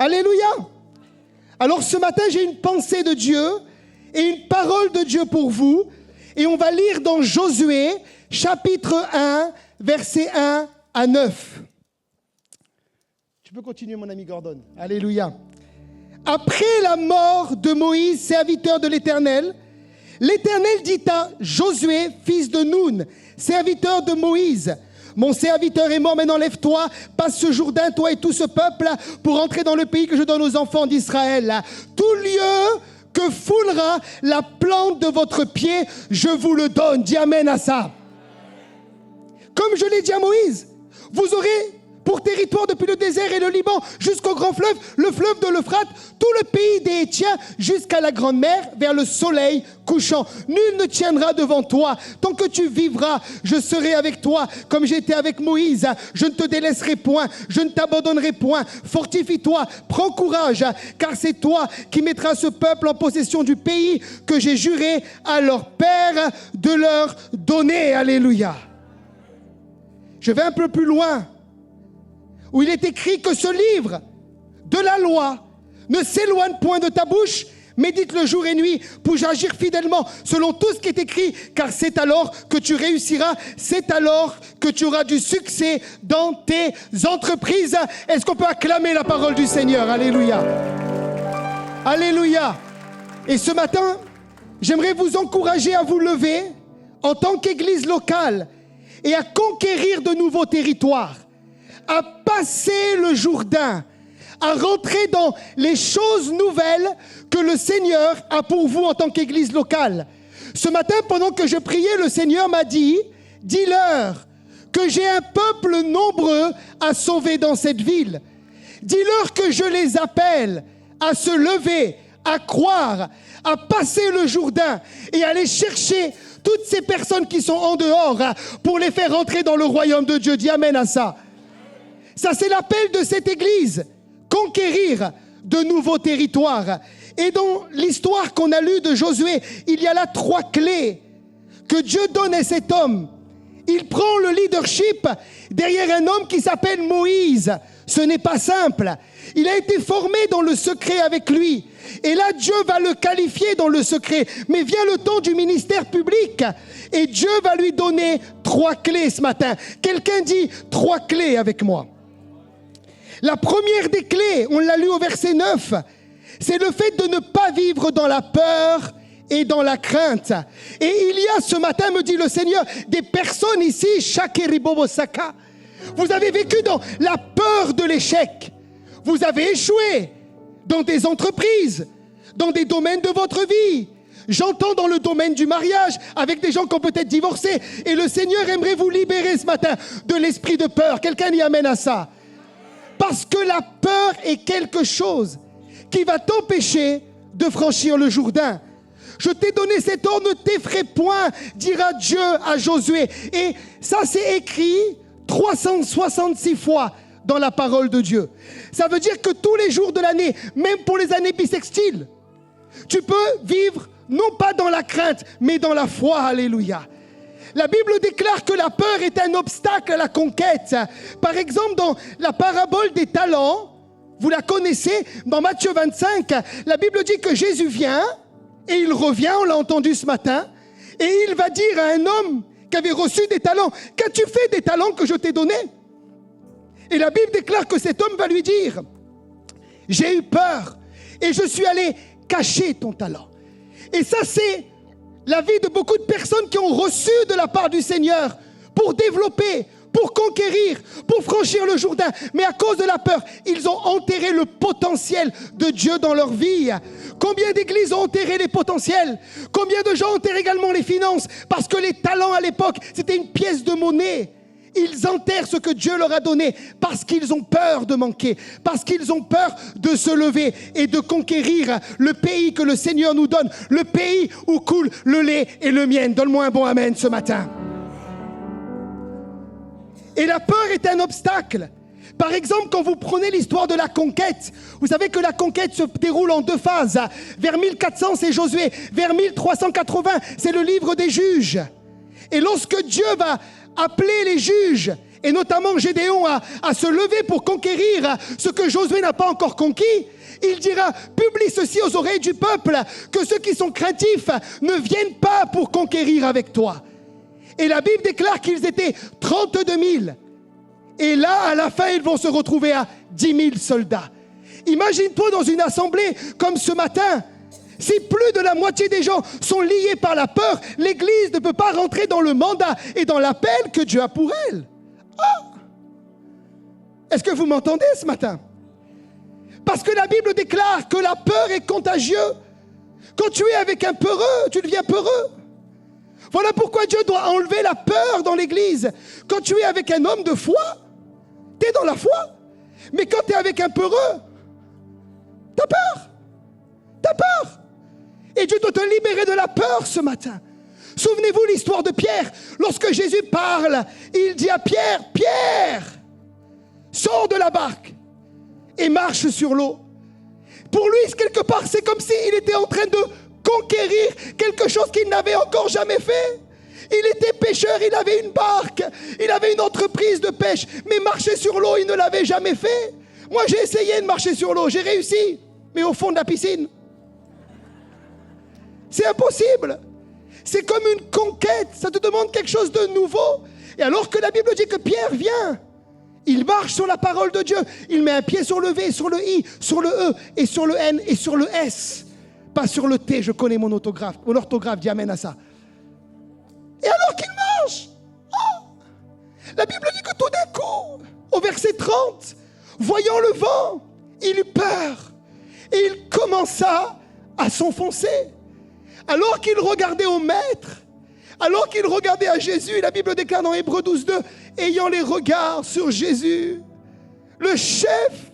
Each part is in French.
Alléluia. Alors ce matin, j'ai une pensée de Dieu et une parole de Dieu pour vous. Et on va lire dans Josué, chapitre 1, versets 1 à 9. Tu peux continuer, mon ami Gordon. Alléluia. Après la mort de Moïse, serviteur de l'Éternel, l'Éternel dit à Josué, fils de Nun, serviteur de Moïse, mon serviteur est mort, maintenant lève-toi, passe ce Jourdain, toi et tout ce peuple, pour entrer dans le pays que je donne aux enfants d'Israël. Tout lieu que foulera la plante de votre pied, je vous le donne. Dis amen à ça. Comme je l'ai dit à Moïse, vous aurez pour territoire depuis le désert et le Liban jusqu'au grand fleuve, le fleuve de l'Euphrate, tout le pays des Hétiens jusqu'à la grande mer, vers le soleil couchant. Nul ne tiendra devant toi. Tant que tu vivras, je serai avec toi, comme j'étais avec Moïse. Je ne te délaisserai point, je ne t'abandonnerai point. Fortifie-toi, prends courage, car c'est toi qui mettras ce peuple en possession du pays que j'ai juré à leurs pères de leur donner. Alléluia. Je vais un peu plus loin, où il est écrit que ce livre de la loi ne s'éloigne point de ta bouche, médite-le jour et nuit pour agir fidèlement selon tout ce qui est écrit, car c'est alors que tu réussiras, c'est alors que tu auras du succès dans tes entreprises. Est-ce qu'on peut acclamer la parole du Seigneur? Alléluia. Alléluia. Et ce matin, j'aimerais vous encourager à vous lever en tant qu'église locale et à conquérir de nouveaux territoires, à passer le Jourdain, à rentrer dans les choses nouvelles que le Seigneur a pour vous en tant qu'église locale. Ce matin, pendant que je priais, le Seigneur m'a dit, dis-leur que j'ai un peuple nombreux à sauver dans cette ville. Dis-leur que je les appelle à se lever, à croire, à passer le Jourdain et à aller chercher toutes ces personnes qui sont en dehors pour les faire rentrer dans le royaume de Dieu. Dis amen à ça. Ça, c'est l'appel de cette église. Conquérir de nouveaux territoires. Et dans l'histoire qu'on a lue de Josué, il y a là 3 clés que Dieu donne à cet homme. Il prend le leadership derrière un homme qui s'appelle Moïse. Ce n'est pas simple. Il a été formé dans le secret avec lui. Et là, Dieu va le qualifier dans le secret. Mais vient le temps du ministère public. Et Dieu va lui donner 3 clés ce matin. Quelqu'un dit 3 clés avec moi. La première des clés, on l'a lu au verset 9, c'est le fait de ne pas vivre dans la peur et dans la crainte. Et il y a ce matin, me dit le Seigneur, des personnes ici, Shakeribobosaka. Vous avez vécu dans la peur de l'échec. Vous avez échoué dans des entreprises, dans des domaines de votre vie. J'entends dans le domaine du mariage, avec des gens qui ont peut-être divorcé. Et le Seigneur aimerait vous libérer ce matin de l'esprit de peur. Quelqu'un y amène à ça? Parce que la peur est quelque chose qui va t'empêcher de franchir le Jourdain. Je t'ai donné cet ordre, ne t'effraie point, dira Dieu à Josué. Et ça, c'est écrit 366 fois dans la parole de Dieu. Ça veut dire que tous les jours de l'année, même pour les années bissextiles, tu peux vivre non pas dans la crainte, mais dans la foi. Alléluia. La Bible déclare que la peur est un obstacle à la conquête. Par exemple, dans la parabole des talents, vous la connaissez, dans Matthieu 25, la Bible dit que Jésus vient et il revient, on l'a entendu ce matin, et il va dire à un homme qui avait reçu des talents, « Qu'as-tu fait des talents que je t'ai donnés ?» Et la Bible déclare que cet homme va lui dire, « J'ai eu peur et je suis allé cacher ton talent. » Et ça, c'est la vie de beaucoup de personnes qui ont reçu de la part du Seigneur pour développer, pour conquérir, pour franchir le Jourdain. Mais à cause de la peur, ils ont enterré le potentiel de Dieu dans leur vie. Combien d'églises ont enterré les potentiels? Combien de gens enterrent également les finances? Parce que les talents à l'époque, c'était une pièce de monnaie. Ils enterrent ce que Dieu leur a donné parce qu'ils ont peur de manquer, parce qu'ils ont peur de se lever et de conquérir le pays que le Seigneur nous donne, le pays où coule le lait et le miel. Donne-moi un bon amen ce matin. Et la peur est un obstacle. Par exemple, quand vous prenez l'histoire de la conquête, vous savez que la conquête se déroule en 2 phases. Vers 1400, c'est Josué. Vers 1380, c'est le livre des juges. Et lorsque Dieu va appeler les juges et notamment Gédéon à se lever pour conquérir ce que Josué n'a pas encore conquis, il dira, publie ceci aux oreilles du peuple, que ceux qui sont craintifs ne viennent pas pour conquérir avec toi. Et la Bible déclare qu'ils étaient 32 000. Et là, à la fin, ils vont se retrouver à 10 000 soldats. Imagine-toi dans une assemblée comme ce matin, si plus de la moitié des gens sont liés par la peur, l'Église ne peut pas rentrer dans le mandat et dans l'appel que Dieu a pour elle. Oh! Est-ce que vous m'entendez ce matin? Parce que la Bible déclare que la peur est contagieuse. Quand tu es avec un peureux, tu deviens peureux. Voilà pourquoi Dieu doit enlever la peur dans l'Église. Quand tu es avec un homme de foi, tu es dans la foi. Mais quand tu es avec un peureux, tu as peur. Tu as peur. Et Dieu doit te libérer de la peur ce matin. Souvenez-vous l'histoire de Pierre. Lorsque Jésus parle, il dit à Pierre, « Pierre, sors de la barque et marche sur l'eau. » Pour lui, quelque part, c'est comme s'il était en train de conquérir quelque chose qu'il n'avait encore jamais fait. Il était pêcheur, il avait une barque, il avait une entreprise de pêche, mais marcher sur l'eau, il ne l'avait jamais fait. Moi, j'ai essayé de marcher sur l'eau, j'ai réussi, mais au fond de la piscine. C'est impossible. C'est comme une conquête, ça te demande quelque chose de nouveau. Et alors que la Bible dit que Pierre vient, il marche sur la parole de Dieu. Il met un pied sur le V, sur le I, sur le E, et sur le N, et sur le S. Pas sur le T, je connais mon orthographe. Mon orthographe dit amen à ça. Et alors qu'il marche, la Bible dit que tout d'un coup, au verset 30, voyant le vent, il eut peur. Et il commença à s'enfoncer. Alors qu'il regardait au maître, alors qu'il regardait à Jésus, la Bible déclare dans Hébreux 12:2, ayant les regards sur Jésus, le chef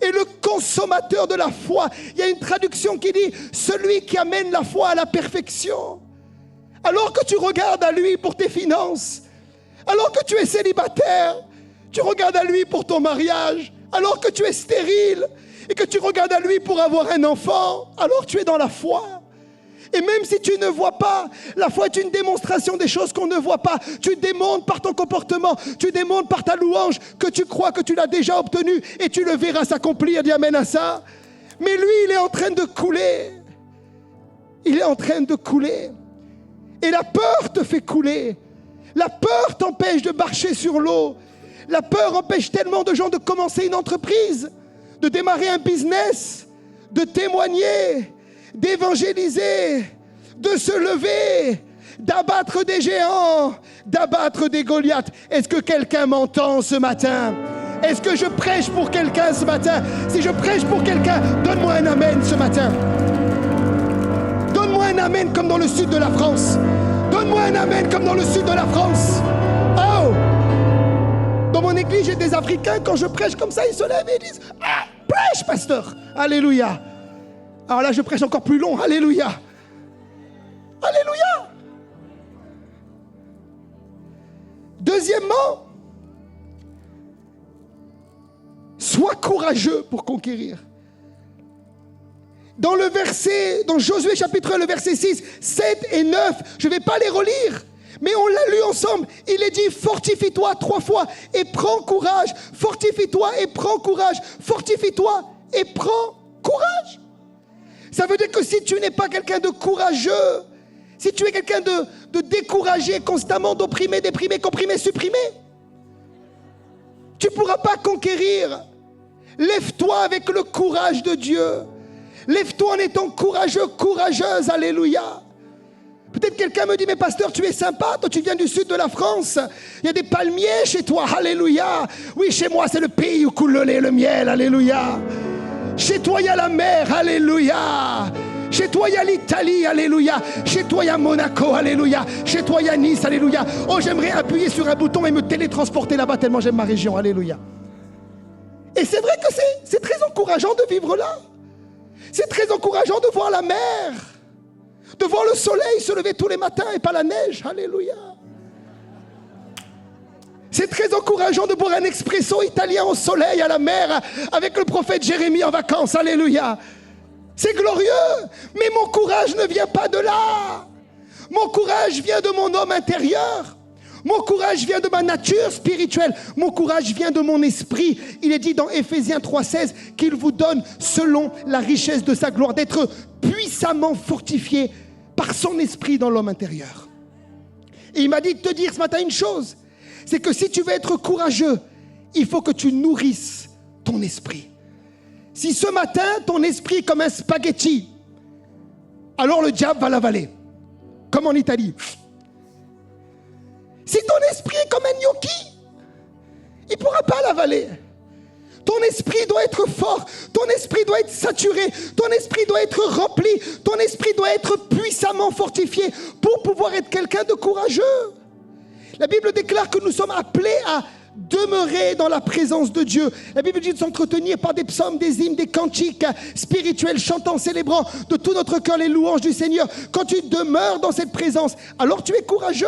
et le consommateur de la foi. Il y a une traduction qui dit celui qui amène la foi à la perfection. Alors que tu regardes à lui pour tes finances, alors que tu es célibataire, tu regardes à lui pour ton mariage, alors que tu es stérile et que tu regardes à lui pour avoir un enfant, alors tu es dans la foi. Et même si tu ne vois pas, la foi est une démonstration des choses qu'on ne voit pas. Tu démontres par ton comportement, tu démontres par ta louange que tu crois que tu l'as déjà obtenu et tu le verras s'accomplir. Dis amen à ça. Mais lui, il est en train de couler. Il est en train de couler. Et la peur te fait couler. La peur t'empêche de marcher sur l'eau. La peur empêche tellement de gens de commencer une entreprise, de démarrer un business, de témoigner, d'évangéliser, de se lever, d'abattre des géants, d'abattre des Goliaths. Est-ce que quelqu'un m'entend ce matin? Est-ce que je prêche pour quelqu'un ce matin? Si je prêche pour quelqu'un, donne-moi un amen ce matin. Donne-moi un amen comme dans le sud de la France. Donne-moi un amen comme dans le sud de la France. Oh! Dans mon église, j'ai des Africains, quand je prêche comme ça, ils se lèvent et ils disent « Ah, prêche, pasteur! Alléluia! » Alors là, je prêche encore plus long. Alléluia. Alléluia. Deuxièmement, sois courageux pour conquérir. Dans le verset, dans Josué chapitre 1, le verset 6, 7 et 9, je ne vais pas les relire, mais on l'a lu ensemble. Il est dit, fortifie-toi 3 fois et prends courage. Fortifie-toi et prends courage. Fortifie-toi et prends courage. Ça veut dire que si tu n'es pas quelqu'un de courageux, si tu es quelqu'un de découragé, constamment d'opprimé, déprimé, comprimé, supprimé, tu ne pourras pas conquérir. Lève-toi avec le courage de Dieu. Lève-toi en étant courageux, courageuse, alléluia. Peut-être quelqu'un me dit, mais pasteur, tu es sympa, toi tu viens du sud de la France, il y a des palmiers chez toi, alléluia. Oui, chez moi c'est le pays où coule le lait et le miel, alléluia. Chez toi, il y a la mer, alléluia. Chez toi, il y a l'Italie, alléluia. Chez toi, il y a Monaco, alléluia. Chez toi, il y a Nice, alléluia. Oh, j'aimerais appuyer sur un bouton et me télétransporter là-bas tellement j'aime ma région, alléluia. Et c'est vrai que c'est très encourageant de vivre là. C'est très encourageant de voir la mer, de voir le soleil se lever tous les matins et pas la neige, alléluia. C'est très encourageant de boire un expresso italien au soleil, à la mer, avec le prophète Jérémie en vacances, alléluia. C'est glorieux, mais mon courage ne vient pas de là. Mon courage vient de mon homme intérieur. Mon courage vient de ma nature spirituelle. Mon courage vient de mon esprit. Il est dit dans Éphésiens 3,16 qu'il vous donne, selon la richesse de sa gloire, d'être puissamment fortifié par son esprit dans l'homme intérieur. Et il m'a dit de te dire ce matin une chose, c'est que si tu veux être courageux, il faut que tu nourrisses ton esprit. Si ce matin, ton esprit est comme un spaghetti, alors le diable va l'avaler, comme en Italie. Si ton esprit est comme un gnocchi, il ne pourra pas l'avaler. Ton esprit doit être fort, ton esprit doit être saturé, ton esprit doit être rempli, ton esprit doit être puissamment fortifié pour pouvoir être quelqu'un de courageux. La Bible déclare que nous sommes appelés à demeurer dans la présence de Dieu. La Bible dit de s'entretenir par des psaumes, des hymnes, des cantiques spirituels, chantant, célébrant de tout notre cœur les louanges du Seigneur. Quand tu demeures dans cette présence, alors tu es courageux.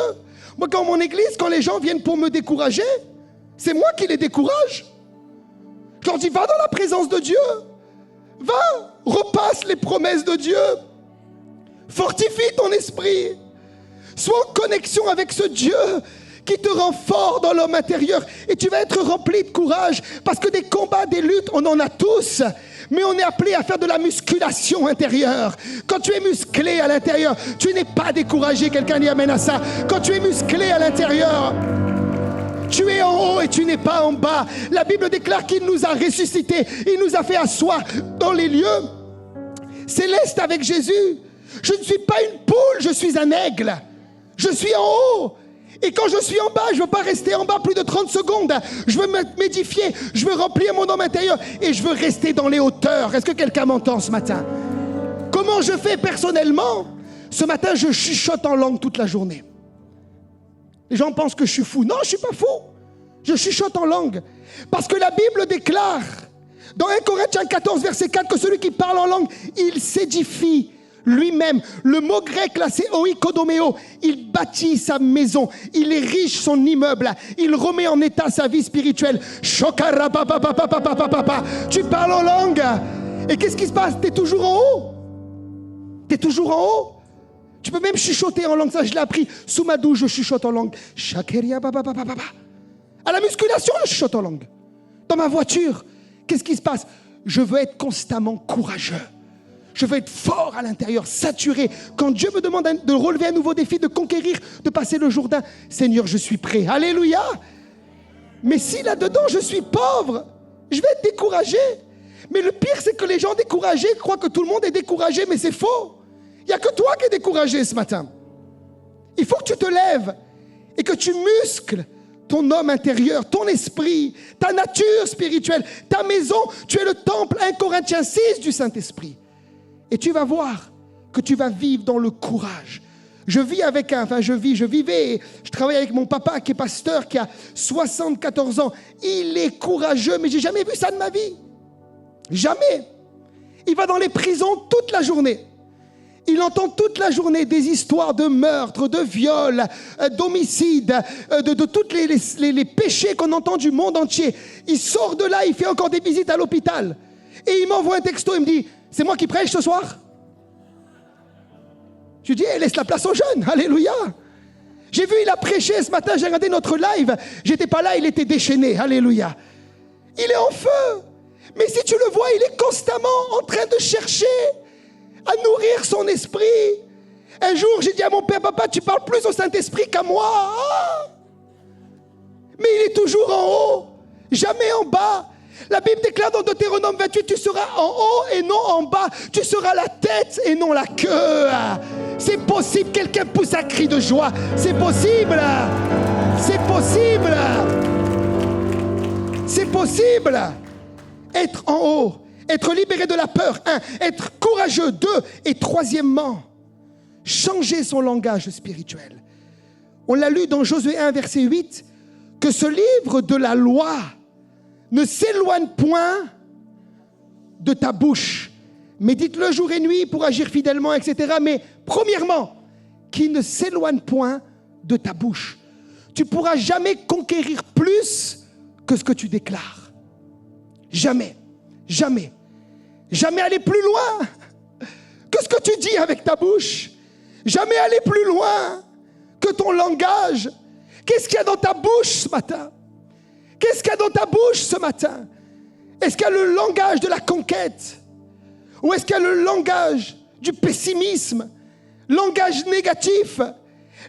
Moi, dans mon église, quand les gens viennent pour me décourager, c'est moi qui les décourage. Je leur dis, va dans la présence de Dieu. Va, repasse les promesses de Dieu. Fortifie ton esprit. Sois en connexion avec ce Dieu qui te rend fort dans l'homme intérieur. Et tu vas être rempli de courage. Parce que des combats, des luttes, on en a tous. Mais on est appelé à faire de la musculation intérieure. Quand tu es musclé à l'intérieur, tu n'es pas découragé. Quelqu'un dit amen à ça. Quand tu es musclé à l'intérieur, tu es en haut et tu n'es pas en bas. La Bible déclare qu'il nous a ressuscités. Il nous a fait asseoir dans les lieux célestes avec Jésus. Je ne suis pas une poule, je suis un aigle. Je suis en haut. Et quand je suis en bas, je ne veux pas rester en bas plus de 30 secondes. Je veux m'édifier, je veux remplir mon homme intérieur et je veux rester dans les hauteurs. Est-ce que quelqu'un m'entend ce matin? Comment je fais personnellement? Ce matin, je chuchote en langue toute la journée. Les gens pensent que je suis fou. Non, je ne suis pas fou. Je chuchote en langue. Parce que la Bible déclare, dans 1 Corinthiens 14, verset 4, que celui qui parle en langue, il s'édifie lui-même. Le mot grec là, c'est oikodomeo. Il bâtit sa maison, il érige son immeuble, il remet en état sa vie spirituelle. Tu parles en langue. Et qu'est-ce qui se passe? Tu es toujours en haut. Tu es toujours en haut. Tu peux même chuchoter en langue. Ça, je l'ai appris. Sous ma douche, je chuchote en langue. À la musculation, je chuchote en langue. Dans ma voiture, qu'est-ce qui se passe? Je veux être constamment courageux. Je veux être fort à l'intérieur, saturé. Quand Dieu me demande de relever un nouveau défi, de conquérir, de passer le Jourdain, Seigneur, je suis prêt. Alléluia. Mais si là-dedans, je suis pauvre, je vais être découragé. Mais le pire, c'est que les gens découragés croient que tout le monde est découragé, mais c'est faux. Il n'y a que toi qui es découragé ce matin. Il faut que tu te lèves et que tu muscles ton homme intérieur, ton esprit, ta nature spirituelle, ta maison. Tu es le temple, 1 Corinthiens 6 du Saint-Esprit. Et tu vas voir que tu vas vivre dans le courage. Je travaille avec mon papa qui est pasteur, qui a 74 ans. Il est courageux, mais j'ai jamais vu ça de ma vie. Jamais. Il va dans les prisons toute la journée. Il entend toute la journée des histoires de meurtres, de viols, d'homicides, de tous les péchés qu'on entend du monde entier. Il sort de là, il fait encore des visites à l'hôpital. Et il m'envoie un texto, il me dit, c'est moi qui prêche ce soir? Je lui dis, laisse la place aux jeunes, alléluia. J'ai vu, il a prêché ce matin, j'ai regardé notre live. J'étais pas là, il était déchaîné, alléluia. Il est en feu. Mais si tu le vois, il est constamment en train de chercher à nourrir son esprit. Un jour, j'ai dit à mon père, papa, tu parles plus au Saint-Esprit qu'à moi. Ah! Mais il est toujours en haut, jamais en bas. La Bible déclare dans Deutéronome 28, tu seras en haut et non en bas. Tu seras la tête et non la queue. C'est possible. Quelqu'un pousse un cri de joie. C'est possible. C'est possible. C'est possible. Être en haut. Être libéré de la peur. 1. Être courageux. 2. Et troisièmement, changer son langage spirituel. On l'a lu dans Josué 1, verset 8, que ce livre de la loi ne s'éloigne point de ta bouche. Médite-le jour et nuit pour agir fidèlement, etc. Mais premièrement, qu'il ne s'éloigne point de ta bouche. Tu ne pourras jamais conquérir plus que ce que tu déclares. Jamais. Jamais. Jamais aller plus loin que ce que tu dis avec ta bouche. Jamais aller plus loin que ton langage. Qu'est-ce qu'il y a dans ta bouche ce matin? Qu'est-ce qu'il y a dans ta bouche ce matin? Est-ce qu'il y a le langage de la conquête? Ou est-ce qu'il y a le langage du pessimisme? Langage négatif?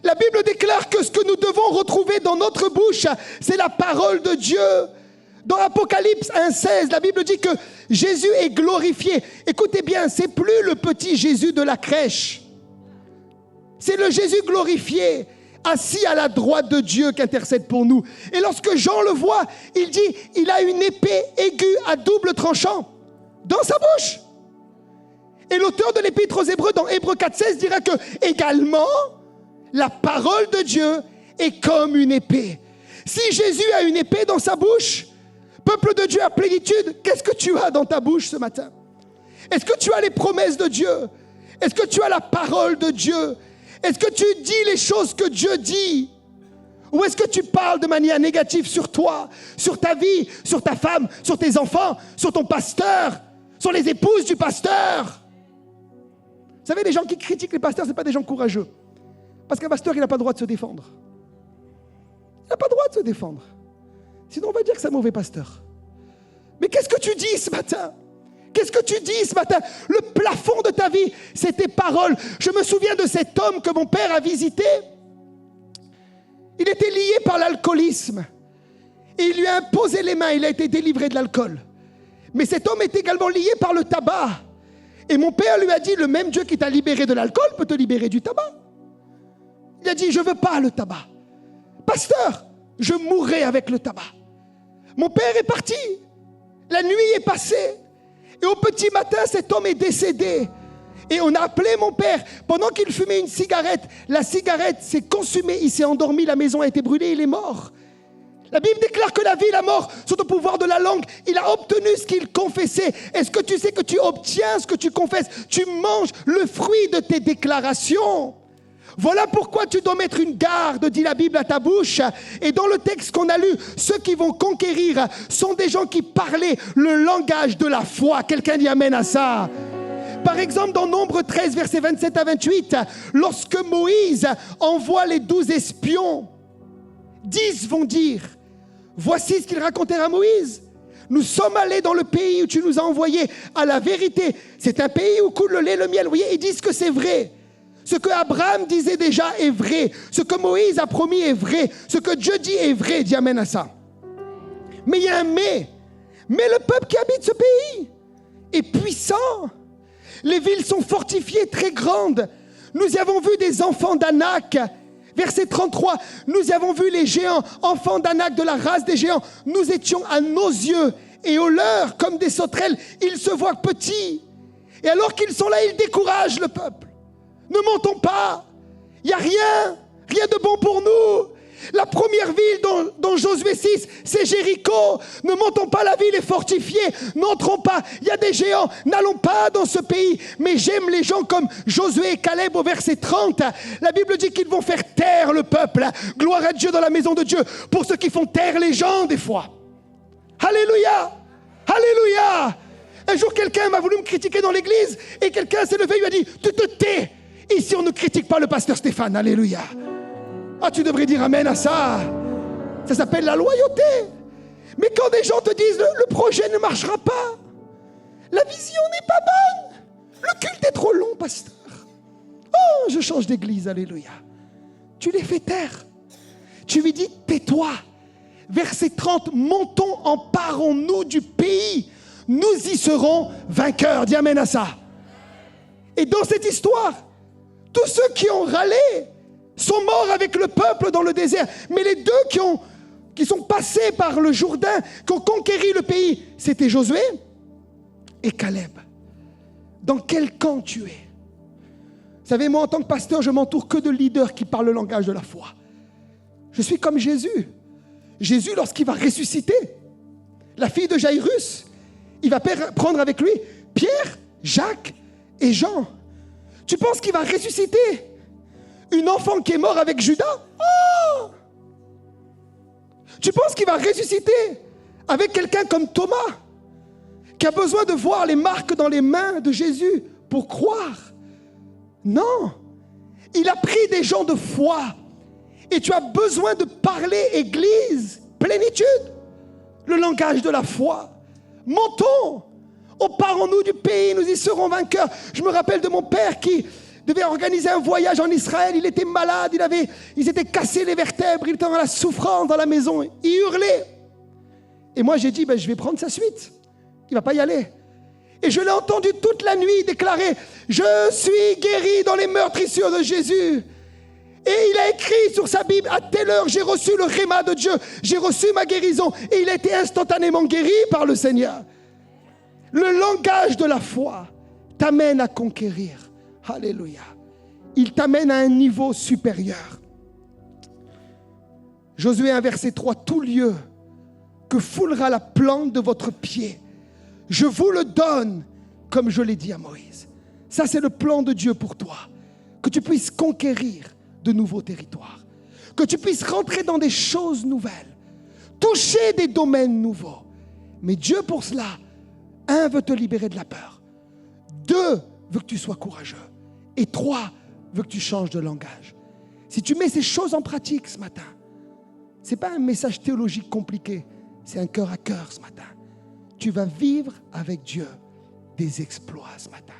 La Bible déclare que ce que nous devons retrouver dans notre bouche, c'est la parole de Dieu. Dans Apocalypse 1,16, la Bible dit que Jésus est glorifié. Écoutez bien, c'est plus le petit Jésus de la crèche. C'est le Jésus glorifié, assis à la droite de Dieu qui intercède pour nous. Et lorsque Jean le voit, il dit, il a une épée aiguë à double tranchant dans sa bouche. Et l'auteur de l'épître aux Hébreux, dans Hébreux 4,16, dira que également, la parole de Dieu est comme une épée. Si Jésus a une épée dans sa bouche, peuple de Dieu à plénitude, qu'est-ce que tu as dans ta bouche ce matin? Est-ce que tu as les promesses de Dieu? Est-ce que tu as la parole de Dieu? Est-ce que tu dis les choses que Dieu dit? Ou est-ce que tu parles de manière négative sur toi, sur ta vie, sur ta femme, sur tes enfants, sur ton pasteur, sur les épouses du pasteur? Vous savez, les gens qui critiquent les pasteurs, ce ne sont pas des gens courageux. Parce qu'un pasteur, il n'a pas le droit de se défendre. Il n'a pas le droit de se défendre. Sinon, on va dire que c'est un mauvais pasteur. Mais qu'est-ce que tu dis ce matin? Qu'est-ce que tu dis ce matin? Le plafond de ta vie, c'est tes paroles. Je me souviens de cet homme que mon père a visité. Il était lié par l'alcoolisme. Et il lui a imposé les mains, il a été délivré de l'alcool. Mais cet homme est également lié par le tabac. Et mon père lui a dit, le même Dieu qui t'a libéré de l'alcool peut te libérer du tabac. Il a dit, je ne veux pas le tabac. Pasteur, je mourrai avec le tabac. Mon père est parti. La nuit est passée. Et au petit matin, cet homme est décédé. Et on a appelé mon père. Pendant qu'il fumait une cigarette, la cigarette s'est consumée. Il s'est endormi, la maison a été brûlée, il est mort. La Bible déclare que la vie et la mort sont au pouvoir de la langue. Il a obtenu ce qu'il confessait. Est-ce que tu sais que tu obtiens ce que tu confesses? Tu manges le fruit de tes déclarations. Voilà pourquoi tu dois mettre une garde, dit la Bible, à ta bouche. Et dans le texte qu'on a lu, ceux qui vont conquérir sont des gens qui parlaient le langage de la foi. Quelqu'un dit amen à ça. Par exemple, dans Nombre 13, versets 27 à 28, lorsque Moïse envoie les 12 espions, 10 vont dire, voici ce qu'ils racontèrent à Moïse. Nous sommes allés dans le pays où tu nous as envoyés. À la vérité, c'est un pays où coule le lait et le miel. Vous voyez, ils disent que c'est vrai. Ce que Abraham disait déjà est vrai. Ce que Moïse a promis est vrai. Ce que Dieu dit est vrai. Dis amen à ça. Mais il y a un mais. Mais le peuple qui habite ce pays est puissant. Les villes sont fortifiées, très grandes. Nous y avons vu des enfants d'Anak. Verset 33. Nous y avons vu les géants, enfants d'Anak, de la race des géants. Nous étions à nos yeux et aux leurs comme des sauterelles. Ils se voient petits. Et alors qu'ils sont là, ils découragent le peuple. Ne montons pas. Il n'y a rien de bon pour nous. La première ville dans Josué 6, c'est Jéricho. Ne montons pas, la ville est fortifiée. N'entrons pas, il y a des géants. N'allons pas dans ce pays. Mais j'aime les gens comme Josué et Caleb au verset 30. La Bible dit qu'ils vont faire taire le peuple. Gloire à Dieu dans la maison de Dieu. Pour ceux qui font taire les gens des fois. Alléluia. Alléluia. Un jour, quelqu'un m'a voulu me critiquer dans l'église. Et quelqu'un s'est levé et lui a dit, tu te tais. Ici, on ne critique pas le pasteur Stéphane. Alléluia. Ah, tu devrais dire amen à ça. Ça s'appelle la loyauté. Mais quand des gens te disent le projet ne marchera pas, la vision n'est pas bonne, le culte est trop long, pasteur. Oh, je change d'église. Alléluia. Tu les fais taire. Tu lui dis, tais-toi. Verset 30, montons, emparons-nous du pays. Nous y serons vainqueurs. Dis amen à ça. Et dans cette histoire, tous ceux qui ont râlé sont morts avec le peuple dans le désert. Mais les deux qui sont passés par le Jourdain, qui ont conquéri le pays, c'était Josué et Caleb. Dans quel camp tu es? Vous savez, moi en tant que pasteur, je m'entoure que de leaders qui parlent le langage de la foi. Je suis comme Jésus. Jésus, lorsqu'il va ressusciter la fille de Jairus, il va prendre avec lui Pierre, Jacques et Jean. Tu penses qu'il va ressusciter une enfant qui est morte avec Judas? Oh! Tu penses qu'il va ressusciter avec quelqu'un comme Thomas, qui a besoin de voir les marques dans les mains de Jésus pour croire? Non. Il a pris des gens de foi Et tu as besoin de parler, Église, plénitude, le langage de la foi. Montons, emparons-nous du pays, nous y serons vainqueurs. Je me rappelle de mon père qui devait organiser un voyage en Israël. Il était malade, il s'était cassé les vertèbres, il était dans la souffrance dans la maison. Il hurlait. Et moi, j'ai dit, je vais prendre sa suite. Il ne va pas y aller. Et je l'ai entendu toute la nuit déclarer, je suis guéri dans les meurtrissures de Jésus. Et il a écrit sur sa Bible, à telle heure, j'ai reçu le réma de Dieu, j'ai reçu ma guérison. Et il a été instantanément guéri par le Seigneur. Le langage de la foi t'amène à conquérir. Alléluia. Il t'amène à un niveau supérieur. Josué 1, verset 3, tout lieu que foulera la plante de votre pied, je vous le donne comme je l'ai dit à Moïse. Ça, c'est le plan de Dieu pour toi. Que tu puisses conquérir de nouveaux territoires. Que tu puisses rentrer dans des choses nouvelles. Toucher des domaines nouveaux. Mais Dieu, pour cela, 1, veut te libérer de la peur. 2, veut que tu sois courageux. Et 3, veut que tu changes de langage. Si tu mets ces choses en pratique ce matin, ce n'est pas un message théologique compliqué, c'est un cœur à cœur ce matin. Tu vas vivre avec Dieu des exploits ce matin.